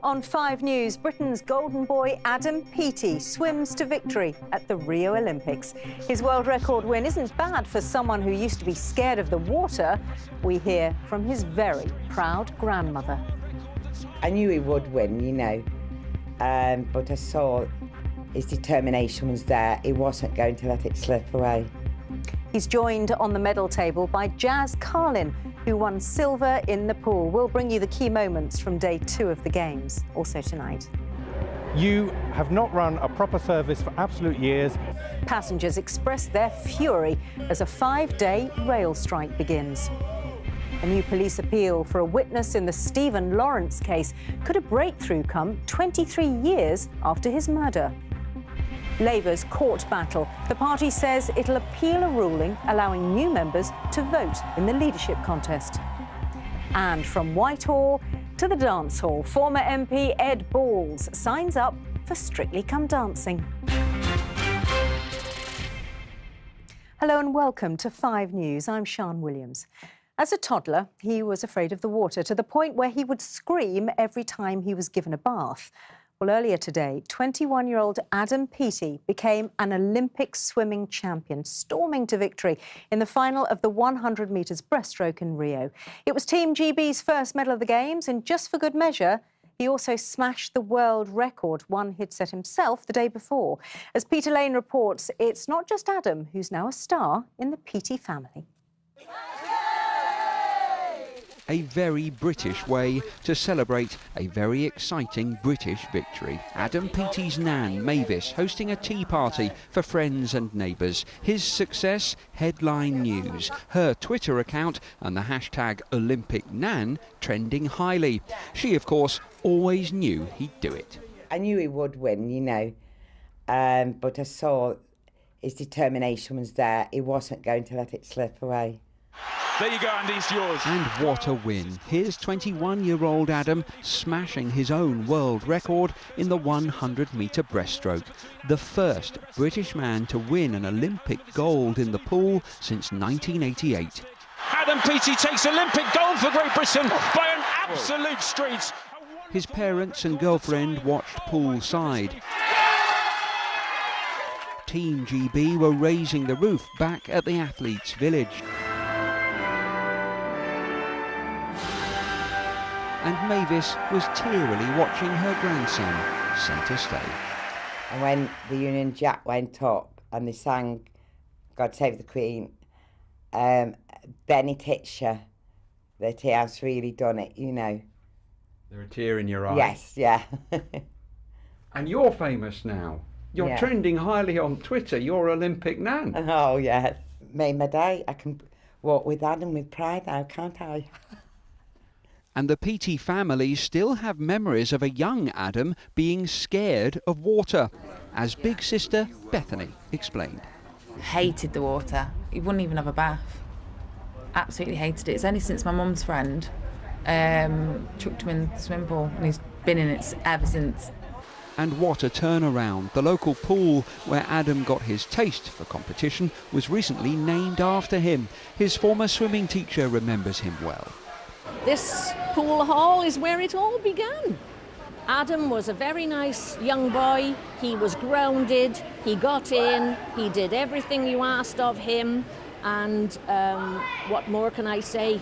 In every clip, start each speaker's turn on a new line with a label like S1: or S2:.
S1: On 5 News, Britain's golden boy Adam Peaty swims to victory at the Rio Olympics. His world record win isn't bad for someone who used to be scared of the water. We hear from his very proud grandmother.
S2: I knew he would win, you know, but I saw his determination was there. He wasn't going to let it slip away.
S1: He's joined on the medal table by Jazz Carlin, who won silver in the pool. We'll bring you the key moments from day 2 of the Games, also tonight.
S3: You have not run a proper service for absolute years.
S1: Passengers express their fury as a 5-day rail strike begins. A new police appeal for a witness in the Stephen Lawrence case. Could a breakthrough come 23 years after his murder? Labour's court battle. The party says it'll appeal a ruling allowing new members to vote in the leadership contest. And from Whitehall to the dance hall, former MP Ed Balls signs up for Strictly Come Dancing. Hello and welcome to 5 News. I'm Sian Williams. As a toddler, he was afraid of the water to the point where he would scream every time he was given a bath. Well, earlier today, 21-year-old Adam Peaty became an Olympic swimming champion, storming to victory in the final of the 100 metres breaststroke in Rio. It was Team GB's first medal of the Games, and just for good measure, he also smashed the world record, one he'd set himself the day before. As Peter Lane reports, it's not just Adam who's now a star in the Peaty family.
S4: A very British way to celebrate a very exciting British victory. Adam Peaty's nan, Mavis, hosting a tea party for friends and neighbours. His success, headline news. Her Twitter account and the hashtag #OlympicNan trending highly. She, of course, always knew he'd do it.
S2: I knew he would win, you know, but I saw his determination was there. He wasn't going to let it slip away.
S5: There you go, Andy, it's yours.
S4: And what a win. Here's 21-year-old Adam smashing his own world record in the 100-metre breaststroke. The first British man to win an Olympic gold in the pool since 1988.
S5: Adam Peaty takes Olympic gold for Great Britain by an absolute street.
S4: His parents and girlfriend watched poolside. Team GB were raising the roof back at the Athletes' Village. And Mavis was tearily watching her grandson centre stage.
S2: And when the Union Jack went up and they sang God Save the Queen, Benny Titcher, that he has really done it, you know.
S4: There's a tear in your eye.
S2: Yes, yeah.
S4: And you're famous now. You're
S2: Yeah.
S4: trending highly on Twitter. You're Olympic Nan.
S2: Oh, yeah. Made my day. I can walk with Adam with pride now, can't I?
S4: And the Peaty family still have memories of a young Adam being scared of water, as big sister Bethany explained.
S6: Hated the water. He wouldn't even have a bath. Absolutely hated it. It's only since my mum's friend chucked him in the swimming pool, and he's been in it ever since.
S4: And what a turnaround. The local pool where Adam got his taste for competition was recently named after him. His former swimming teacher remembers him well.
S7: This pool hall is where it all began. Adam was a very nice young boy. He was grounded, he got in, he did everything you asked of him, and what more can I say?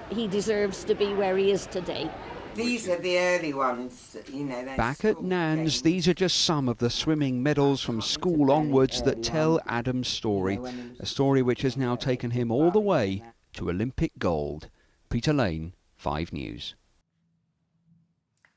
S7: He deserves to be where he is today.
S2: These are the early ones, you know.
S4: Back at Nan's, these are just some of the swimming medals from school onwards that tell Adam's story, a story which has now taken him all the way to Olympic gold. Peter Lane, 5 News.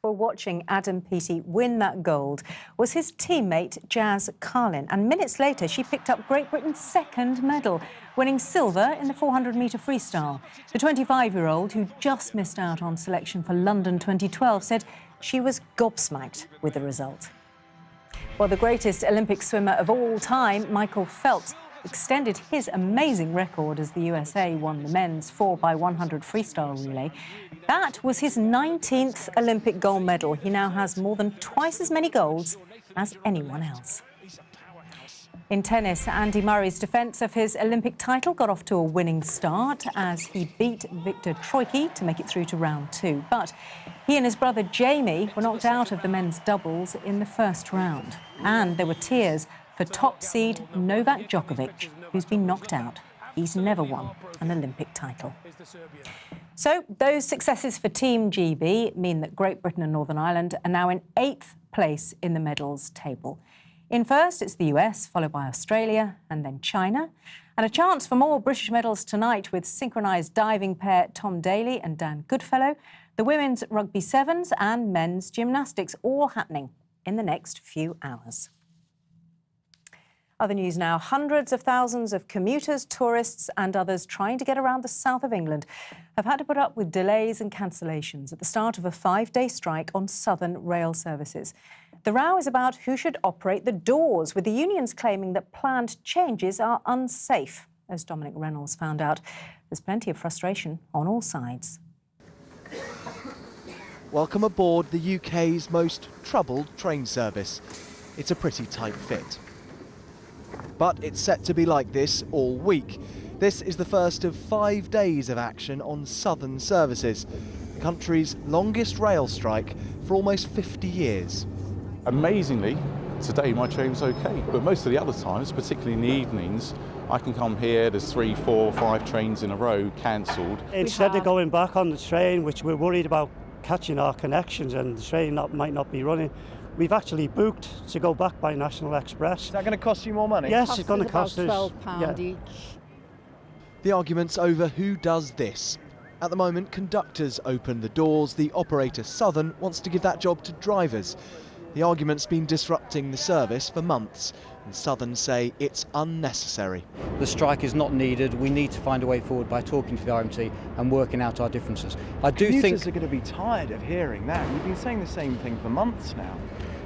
S1: Well, watching Adam Peaty win that gold was his teammate Jazz Carlin, and minutes later she picked up Great Britain's second medal, winning silver in the 400-metre freestyle. The 25-year-old, who just missed out on selection for London 2012, said she was gobsmacked with the result. Well, the greatest Olympic swimmer of all time, Michael Phelps, extended his amazing record as the USA won the men's 4x100 freestyle relay. That was his 19th Olympic gold medal. He now has more than twice as many golds as anyone else. In tennis, Andy Murray's defence of his Olympic title got off to a winning start as he beat Viktor Troicki to make it through to round 2. But he and his brother Jamie were knocked out of the men's doubles in the first round. And there were tears for top seed Novak Djokovic, who's been knocked out. He's never won an Olympic title. So those successes for Team GB mean that Great Britain and Northern Ireland are now in 8th place in the medals table. In first, it's the US, followed by Australia and then China. And a chance for more British medals tonight with synchronised diving pair Tom Daley and Dan Goodfellow, the women's rugby sevens and men's gymnastics, all happening in the next few hours. Other news now. Hundreds of thousands of commuters, tourists and others trying to get around the south of England have had to put up with delays and cancellations at the start of a 5-day strike on southern rail services. The row is about who should operate the doors, with the unions claiming that planned changes are unsafe. As Dominic Reynolds found out, there's plenty of frustration on all sides.
S8: Welcome aboard the UK's most troubled train service. It's a pretty tight fit. But it's set to be like this all week. This is the first of 5 days of action on southern services, the country's longest rail strike for almost 50 years.
S3: Amazingly, today my train was okay, but most of the other times, particularly in the evenings, I can come here, there's 3, 4, 5 trains in a row cancelled.
S9: Instead of going back on the train, which we're worried about catching our connections and the train might not be running, we've actually booked to go back by National Express.
S8: Is that going to cost you more money?
S9: Yes, it's going to cost us
S10: £12 each.
S8: The argument's over who does this. At the moment, conductors open the doors. The operator Southern wants to give that job to drivers. The argument's been disrupting the service for months, and Southern say it's unnecessary.
S11: The strike is not needed. We need to find a way forward by talking to the RMT and working out our differences. I do think
S12: commuters are going to be tired of hearing that. You've been saying the same thing for months now.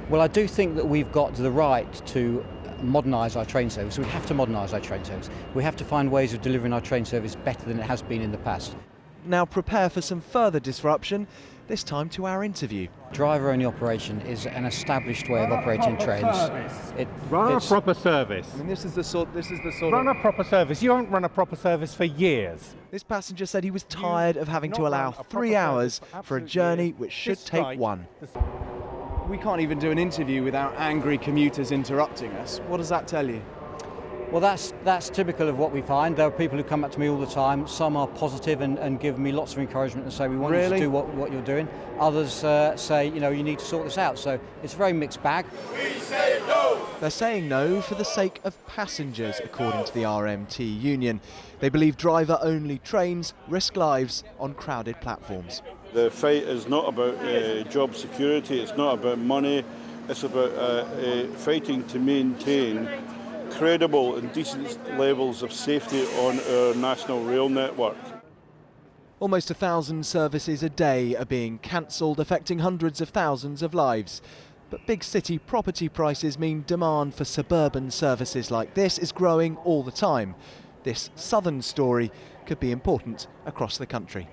S11: Well, I do think that we've got the right to modernise our train service. We have to modernise our train service. We have to find ways of delivering our train service better than it has been in the past.
S8: Now prepare for some further disruption, this time to our interview.
S11: Driver-only operation is an established way of operating trains.
S3: Run a proper service.
S12: I mean, this is the sort
S3: Run a proper service. You haven't run a proper service for years.
S8: This passenger said he was tired of having to allow 3 hours for a journey which should take 1.
S12: We can't even do an interview without angry commuters interrupting us. What does that tell you?
S11: Well, that's typical of what we find. There are people who come up to me all the time. Some are positive and give me lots of encouragement and say, we want you to do what you're doing. Others say, you know, you need to sort this out. So it's a very mixed bag.
S8: We say no! They're saying no for the sake of passengers, according to the RMT union. They believe driver-only trains risk lives on crowded platforms.
S13: The fight is not about job security, it's not about money, it's about fighting to maintain credible and decent levels of safety on our national rail network.
S8: Almost 1,000 services a day are being cancelled, affecting hundreds of thousands of lives. But big city property prices mean demand for suburban services like this is growing all the time. This southern story could be important across the country.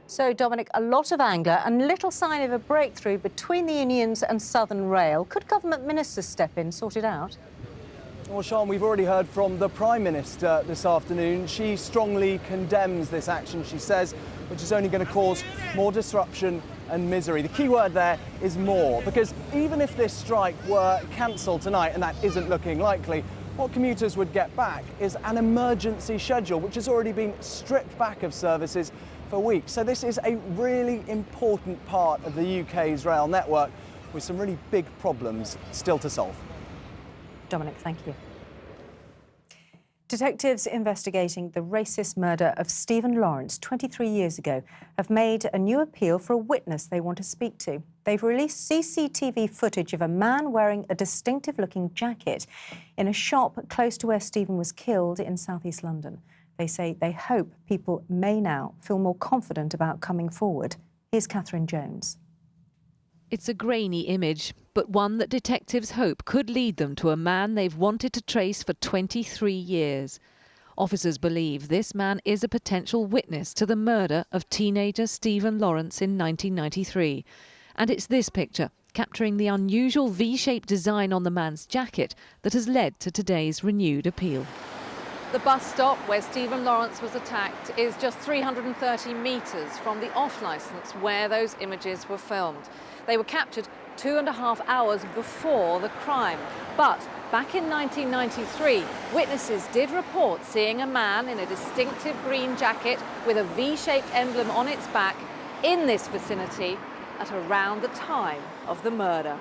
S1: So, Dominic, a lot of anger and little sign of a breakthrough between the unions and Southern Rail. Could government ministers step in, sort it out?
S12: Well, Sian, we've already heard from the Prime Minister this afternoon. She strongly condemns this action, she says, which is only going to cause more disruption and misery. The key word there is more, because even if this strike were cancelled tonight, and that isn't looking likely, what commuters would get back is an emergency schedule, which has already been stripped back of services for weeks. So this is a really important part of the UK's rail network with some really big problems still to solve.
S1: Dominic, thank you. Detectives investigating the racist murder of Stephen Lawrence 23 years ago have made a new appeal for a witness they want to speak to. They've released CCTV footage of a man wearing a distinctive-looking jacket in a shop close to where Stephen was killed in southeast London. They say they hope people may now feel more confident about coming forward. Here's Catherine Jones.
S14: It's a grainy image, but one that detectives hope could lead them to a man they've wanted to trace for 23 years. Officers believe this man is a potential witness to the murder of teenager Stephen Lawrence in 1993. And it's this picture, capturing the unusual V-shaped design on the man's jacket that has led to today's renewed appeal. The bus stop where Stephen Lawrence was attacked is just 330 metres from the off-licence where those images were filmed. They were captured 2.5 hours before the crime. But back in 1993, witnesses did report seeing a man in a distinctive green jacket with a V-shaped emblem on its back in this vicinity at around the time of the murder.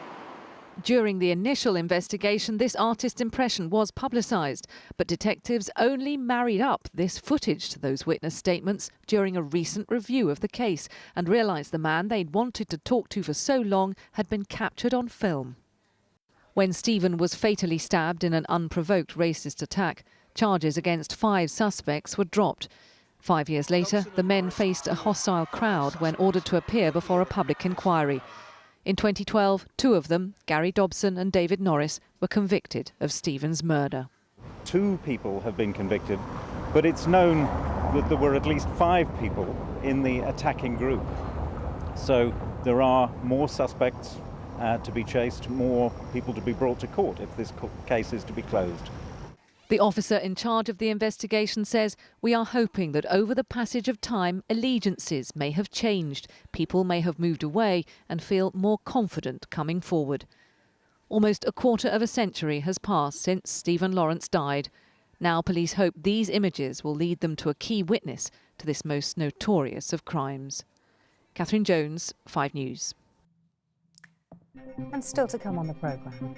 S14: During the initial investigation, this artist's impression was publicised, but detectives only married up this footage to those witness statements during a recent review of the case and realised the man they'd wanted to talk to for so long had been captured on film. When Stephen was fatally stabbed in an unprovoked racist attack, charges against 5 suspects were dropped. 5 years later, the men faced a hostile crowd when ordered to appear before a public inquiry. In 2012, 2 of them, Gary Dobson and David Norris, were convicted of Stephen's murder.
S10: 2 people have been convicted, but it's known that there were at least 5 people in the attacking group. So there are more suspects to be chased, more people to be brought to court if this case is to be closed.
S14: The officer in charge of the investigation says, "We are hoping that over the passage of time, allegiances may have changed. People may have moved away and feel more confident coming forward." Almost a quarter of a century has passed since Stephen Lawrence died. Now police hope these images will lead them to a key witness to this most notorious of crimes. Catherine Jones, 5 News.
S1: And still to come on the programme.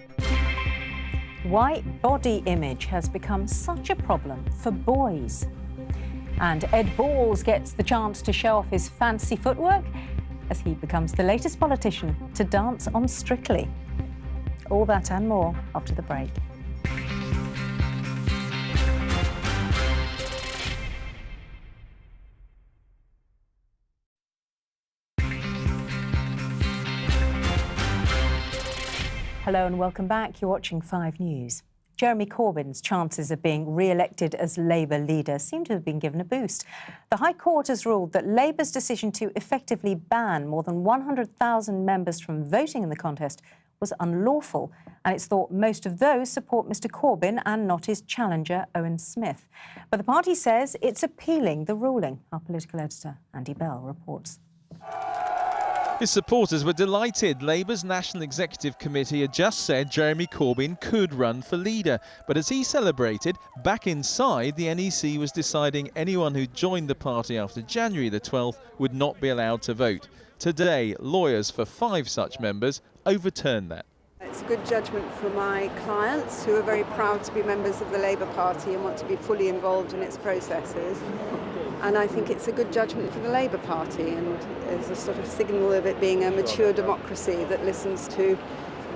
S1: Why body image has become such a problem for boys. And Ed Balls gets the chance to show off his fancy footwork as he becomes the latest politician to dance on Strictly. All that and more after the break. Hello and welcome back. You're watching 5 News. Jeremy Corbyn's chances of being re-elected as Labour leader seem to have been given a boost. The High Court has ruled that Labour's decision to effectively ban more than 100,000 members from voting in the contest was unlawful, and it's thought most of those support Mr Corbyn and not his challenger, Owen Smith. But the party says it's appealing the ruling. Our political editor, Andy Bell, reports.
S15: His supporters were delighted. Labour's National Executive Committee had just said Jeremy Corbyn could run for leader. But as he celebrated, back inside, the NEC was deciding anyone who joined the party after January the 12th would not be allowed to vote. Today, lawyers for 5 such members overturned that.
S16: It's a good judgment for my clients who are very proud to be members of the Labour Party and want to be fully involved in its processes. And I think it's a good judgment for the Labour Party and is a sort of signal of it being a mature democracy that listens to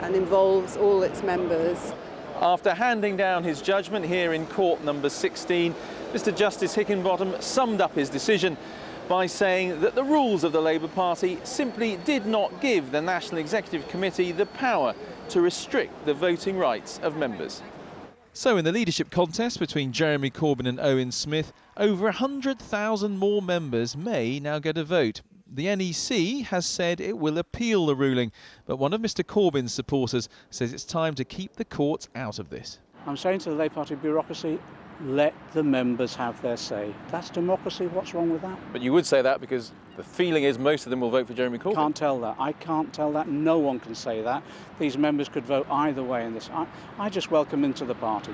S16: and involves all its members.
S15: After handing down his judgment here in court number 16, Mr Justice Hickenbottom summed up his decision by saying that the rules of the Labour Party simply did not give the National Executive Committee the power to restrict the voting rights of members. So in the leadership contest between Jeremy Corbyn and Owen Smith, over 100,000 more members may now get a vote. The NEC has said it will appeal the ruling, but one of Mr Corbyn's supporters says it's time to keep the courts out of this.
S17: I'm saying to the Labour Party bureaucracy, let the members have their say. That's democracy, what's wrong with that?
S15: But you would say that because the feeling is most of them will vote for Jeremy Corbyn.
S17: Can't tell that. I can't tell that. No one can say that. These members could vote either way in this. I just welcome them to the party.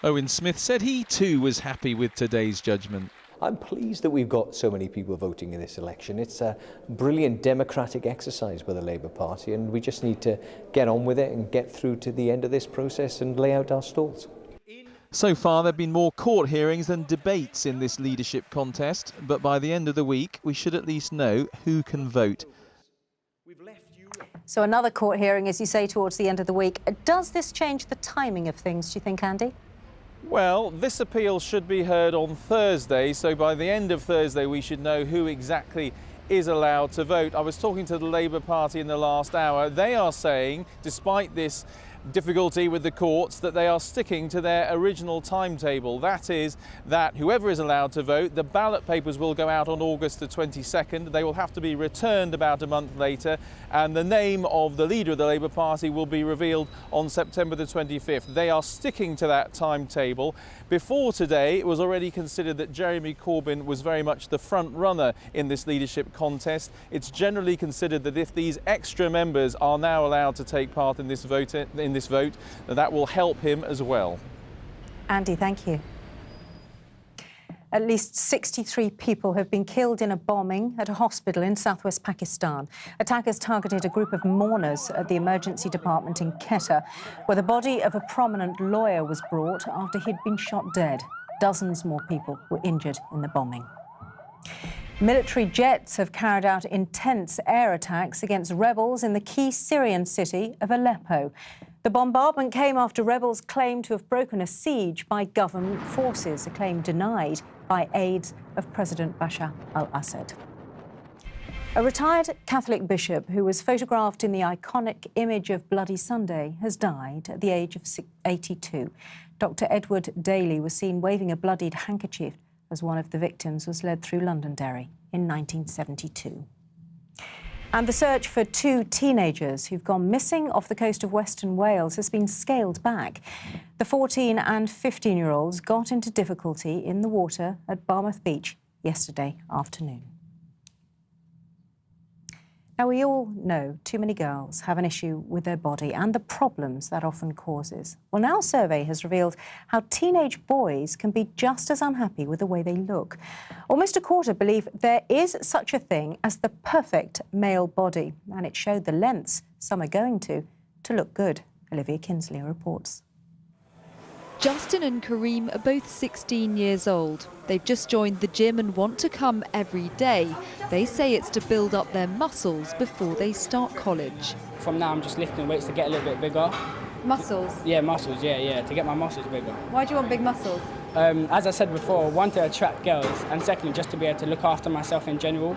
S15: Owen Smith said he too was happy with today's judgment.
S18: I'm pleased that we've got so many people voting in this election. It's a brilliant democratic exercise by the Labour Party, and we just need to get on with it and get through to the end of this process and lay out our stalls.
S15: So far, there have been more court hearings than debates in this leadership contest, but by the end of the week, we should at least know who can vote.
S1: So another court hearing, as you say, towards the end of the week. Does this change the timing of things, do you think, Andy?
S15: Well, this appeal should be heard on Thursday, so by the end of Thursday we should know who exactly is allowed to vote. I was talking to the Labour Party in the last hour. They are saying, despite this Difficulty with the courts that they are sticking to their original timetable. That is that whoever is allowed to vote, the ballot papers will go out on August the 22nd. They will have to be returned about a month later, and the name of the leader of the Labour Party will be revealed on September the 25th. They are sticking to that timetable. Before today, it was already considered that Jeremy Corbyn was very much the front runner in this leadership contest. It's generally considered that if these extra members are now allowed to take part in this vote, that will help him as well.
S1: Andy, thank you. At least 63 people have been killed in a bombing at a hospital in southwest Pakistan. Attackers targeted a group of mourners at the emergency department in Quetta, where the body of a prominent lawyer was brought after he'd been shot dead. Dozens more people were injured in the bombing. Military jets have carried out intense air attacks against rebels in the key Syrian city of Aleppo. The bombardment came after rebels claimed to have broken a siege by government forces, a claim denied by aides of President Bashar al-Assad. A retired Catholic bishop who was photographed in the iconic image of Bloody Sunday has died at the age of 82. Dr. Edward Daly was seen waving a bloodied handkerchief as one of the victims was led through Londonderry in 1972. And the search for two teenagers who've gone missing off the coast of Western Wales has been scaled back. The 14 and 15-year-olds got into difficulty in the water at Barmouth Beach yesterday afternoon. Now, we all know too many girls have an issue with their body and the problems that often causes. Well, now a survey has revealed how teenage boys can be just as unhappy with the way they look. Almost a quarter believe there is such a thing as the perfect male body, and it showed the lengths some are going to look good. Olivia Kinsley reports.
S19: Justin and Kareem are both 16 years old. They've just joined the gym and want to come every day. They say it's to build up their muscles before they start college.
S20: From now I'm just lifting weights to get a little bit bigger.
S19: Muscles?
S20: Yeah, muscles, yeah, to get my muscles bigger.
S19: Why do you want big muscles?
S20: As I said before, one, to attract girls, and secondly, just to be able to look after myself in general.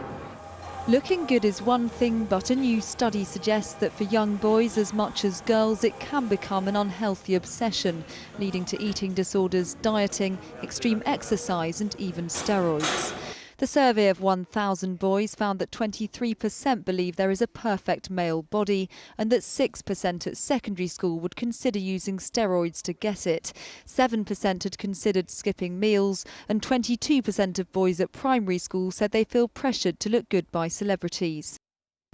S19: Looking good is one thing, but a new study suggests that for young boys as much as girls, it can become an unhealthy obsession, leading to eating disorders, dieting, extreme exercise and even steroids. The survey of 1,000 boys found that 23% believe there is a perfect male body and that 6% at secondary school would consider using steroids to get it. 7% had considered skipping meals, and 22% of boys at primary school said they feel pressured to look good by celebrities.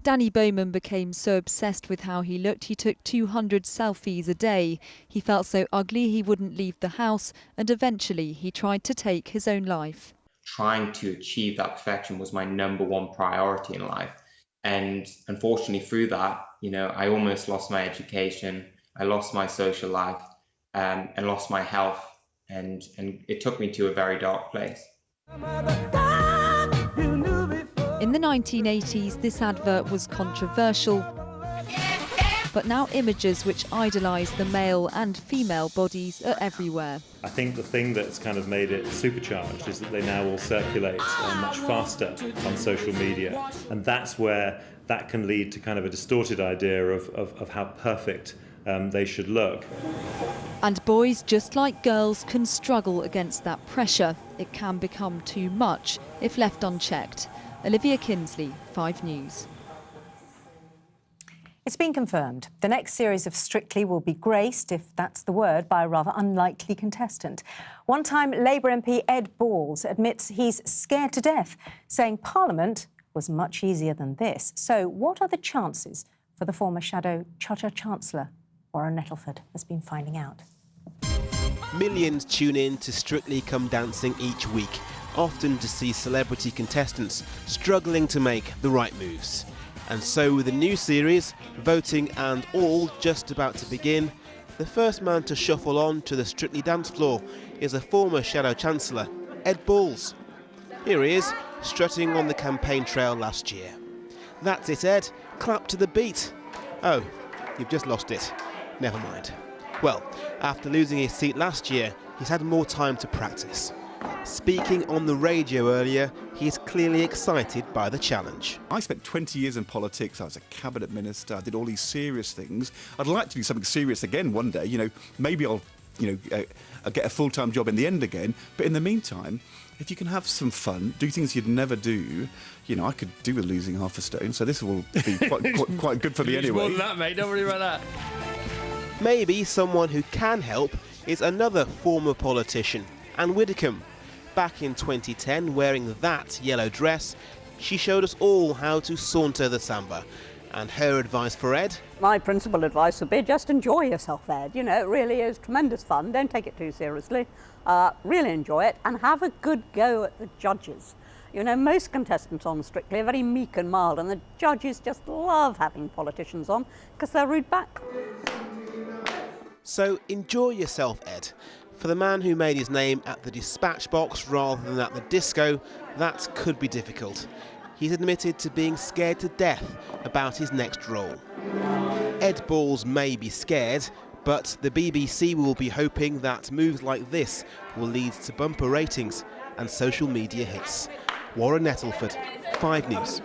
S19: Danny Bowman became so obsessed with how he looked he took 200 selfies a day. He felt so ugly he wouldn't leave the house, and eventually he tried to take his own life.
S21: Trying to achieve that perfection was my #1 priority in life. And unfortunately through that, I almost lost my education, I lost my social life, and lost my health. And it took me to a very dark place.
S19: In the 1980s, this advert was controversial. But now images which idolise the male and female bodies are everywhere.
S22: I think the thing that's kind of made it supercharged is that they now all circulate much faster on social media. And that's where that can lead to kind of a distorted idea of how perfect they should look.
S19: And boys, just like girls, can struggle against that pressure. It can become too much if left unchecked. Olivia Kinsley, 5 News.
S1: It's been confirmed. The next series of Strictly will be graced, if that's the word, by a rather unlikely contestant. One-time Labour MP Ed Balls admits he's scared to death, saying Parliament was much easier than this. So what are the chances for the former Shadow Chancellor? Warren Nettleford has been finding out.
S23: Millions tune in to Strictly Come Dancing each week, often to see celebrity contestants struggling to make the right moves. And so with the new series, voting and all just about to begin, the first man to shuffle on to the Strictly dance floor is a former Shadow Chancellor, Ed Balls. Here he is, strutting on the campaign trail last year. That's it, Ed. Clap to the beat. Oh, you've just lost it. Never mind. Well, after losing his seat last year, he's had more time to practice. Speaking on the radio earlier, he's clearly excited by the challenge.
S5: I spent 20 years in politics. I was a cabinet minister. I did all these serious things. I'd like to do something serious again one day. You know, maybe I'll get a full-time job in the end again. But in the meantime, if you can have some fun, do things you'd never do, you know, I could do with losing half a stone. So this will be quite good for me anyway.
S6: More than that, mate. Don't worry about that.
S23: Maybe someone who can help is another former politician, Anne Widdecombe. Back in 2010, wearing that yellow dress, she showed us all how to saunter the samba. And her advice for Ed?
S7: My principal advice would be just enjoy yourself, Ed. You know, it really is tremendous fun. Don't take it too seriously. Really enjoy it and have a good go at the judges. You know, most contestants on Strictly are very meek and mild, and the judges just love having politicians on because they're rude back.
S23: So enjoy yourself, Ed. For the man who made his name at the dispatch box rather than at the disco, that could be difficult. He's admitted to being scared to death about his next role. Ed Balls may be scared, but the BBC will be hoping that moves like this will lead to bumper ratings and social media hits. Warren Nettleford, 5 News.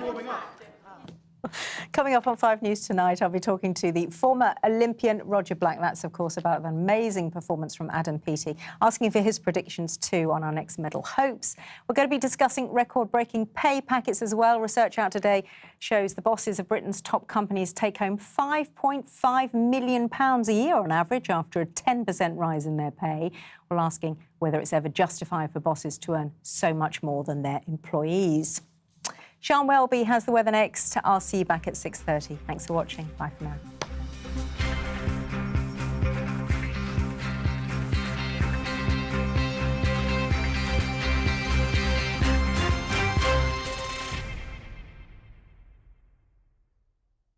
S1: Coming up on 5 News tonight, I'll be talking to the former Olympian Roger Black. That's, of course, about an amazing performance from Adam Peaty, asking for his predictions too on our next medal hopes. We're going to be discussing record-breaking pay packets as well. Research out today shows the bosses of Britain's top companies take home £5.5 million a year on average after a 10% rise in their pay. We're asking whether it's ever justified for bosses to earn so much more than their employees. Sian Welby has the weather next. I'll see you back at 6:30. Thanks for watching. Bye for now.